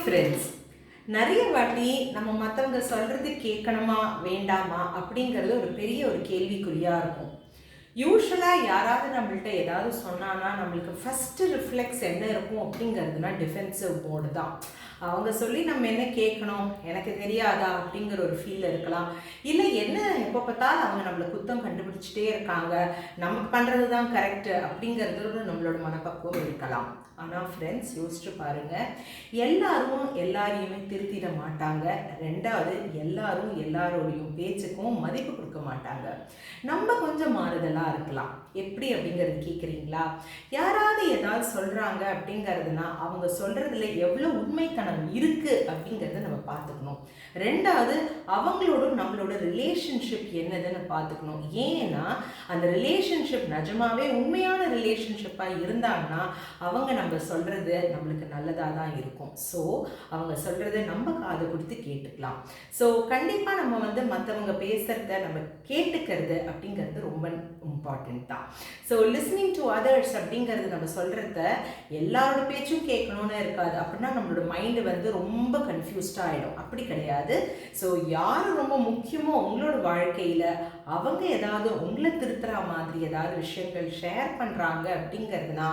Friends, நிறைய வாட்டி நம்ம மற்றவங்க சொல்கிறது கேட்கணுமா வேண்டாமா அப்படிங்கிறது ஒரு பெரிய கேள்விக்குறியாக இருக்கும். யூஸ்வலாக யாராவது நம்மள்கிட்ட ஏதாவது சொன்னான்னா நம்மளுக்கு ஃபஸ்ட்டு ரிஃப்ளெக்ஸ் என்ன இருக்கும் அப்படிங்கிறதுனா டிஃபென்சிவ் மோடு தான். அவங்க சொல்லி நம்ம என்ன கேட்கணும், எனக்கு தெரியாதா அப்படிங்கிற ஒரு ஃபீல் இருக்கலாம். இல்லை என்ன எப்போ பார்த்தாலும் அவங்க நம்மளை குத்தம் கண்டுபிடிச்சிட்டே இருக்காங்க, நமக்கு பண்ணுறது தான் கரெக்டு அப்படிங்கிறது நம்மளோட மனப்பக்குவம் இருக்கலாம். ஆனால் ஃப்ரெண்ட்ஸ், யோசிச்சு பாருங்கள், எல்லாரும் எல்லாரையுமே திருத்திட மாட்டாங்க. ரெண்டாவது, எல்லாரும் எல்லாரோடையும் பேச்சுக்கும் மதிப்பு கொடுக்க மாட்டாங்க. நம்ம கொஞ்சம் மாறுதலாக இருக்கலாம். எப்படி அப்படிங்கிறது கேட்குறீங்களா? யாராவது ஏதாவது சொல்கிறாங்க அப்படிங்கிறதுனா அவங்க சொல்கிறதுல எவ்வளோ உண்மைத்தனம் இருக்குது அப்படிங்கிறத நம்ம பார்த்துக்கணும். ரெண்டாவது, அவங்களோட நம்மளோட ரிலேஷன்ஷிப் என்னதுன்னு பார்த்துக்கணும். ஏன்னா அந்த ரிலேஷன்ஷிப் நிஜமாவே உண்மையான ரிலேஷன்ஷிப்பாக இருந்தாங்கன்னா அவங்க நம்ம சொல்கிறது நம்மளுக்கு நல்லதாக தான் இருக்கும். ஸோ அவங்க சொல்கிறத நம்ம காது கொடுத்து கேட்டுக்கலாம். ஸோ கண்டிப்பாக நம்ம மற்றவங்க பேசுகிறத நம்ம கேட்டுக்கிறது அப்படிங்கிறது ரொம்ப இம்பார்ட்டன்ட் தான். ஸோ லிஸ்னிங் டு அதர்ஸ் அப்படிங்கிறது நம்ம சொல்கிறத எல்லாரோட பேச்சும் கேட்கணும்னு இருக்காது. அப்படின்னா நம்மளோட மைண்டு ரொம்ப கன்ஃபியூஸ்டாக ஆகிடும். அப்படி கிடையாது. ஸோ யார் ரொம்ப முக்கியமோ உங்களோட வாழ்க்கையில் அவங்க ஏதாவது உங்களை திருத்துற மாதிரி ஏதாவது விஷயங்கள் ஷேர் பண்ணுறாங்க அப்படிங்கிறதுனா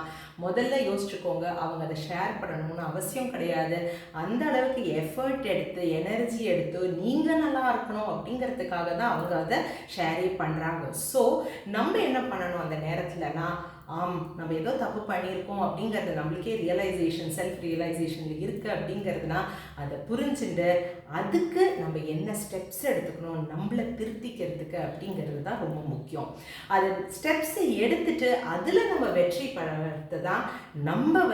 முதல்ல யோசிச்சுக்கோங்க. அவங்க அதை ஷேர் பண்ணணும்னு அவசியம் கிடையாது. அந்த அளவுக்கு எஃபர்ட் எடுத்து எனர்ஜி எடுத்து நீங்கள் நல்லா இருக்கணும் அப்படிங்கிறதுக்காக தான் அவங்க அதை ஷேரே பண்ணுறாங்க. ஸோ நம்ம என்ன பண்ணணும் அந்த நேரத்தில்னா, நம்ம ஏதோ தப்பு பண்ணியிருக்கோம் அப்படிங்கிறது நம்மளுக்கே ரியலைசேஷன், செல்ஃப் ரியலைசேஷனில் இருக்குது அப்படிங்கிறதுனா அதை புரிஞ்சுட்டு அதுக்கு நம்ம என்ன ஸ்டெப்ஸ் எடுத்துக்கணும் நம்மளை திருத்திக்கிறதுக்கு அப்படிங்கிறது தான் ரொம்ப முக்கியம். அது ஸ்டெப்ஸை எடுத்துட்டு அதில் நம்ம வெற்றி பெறது தான் நம்ம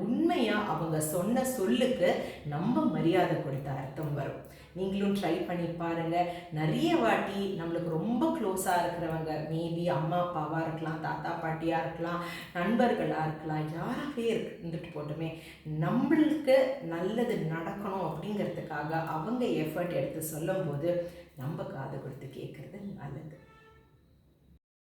உண்மையாக அவங்க சொன்ன சொல்லுக்கு நம்ம மரியாதை கொடுத்த அர்த்தம் வரும். நீங்களும் ட்ரை பண்ணி பாருங்கள். நிறைய வாட்டி நம்மளுக்கு ரொம்ப க்ளோஸாக இருக்கிறவங்க, மேபி அம்மா அப்பாவாக இருக்கலாம், தாத்தா பாட்டியாக இருக்கலாம், நண்பர்களாக இருக்கலாம், யாராகவே இருந்துட்டு போட்டுமே, நம்மளுக்கு நல்லது நடக்கணும் அப்படிங்கிறதுக்காக அவங்க எஃபர்ட் எடுத்து சொல்லும் போது நம்ம காது கொடுத்து கேட்குறது நல்லது.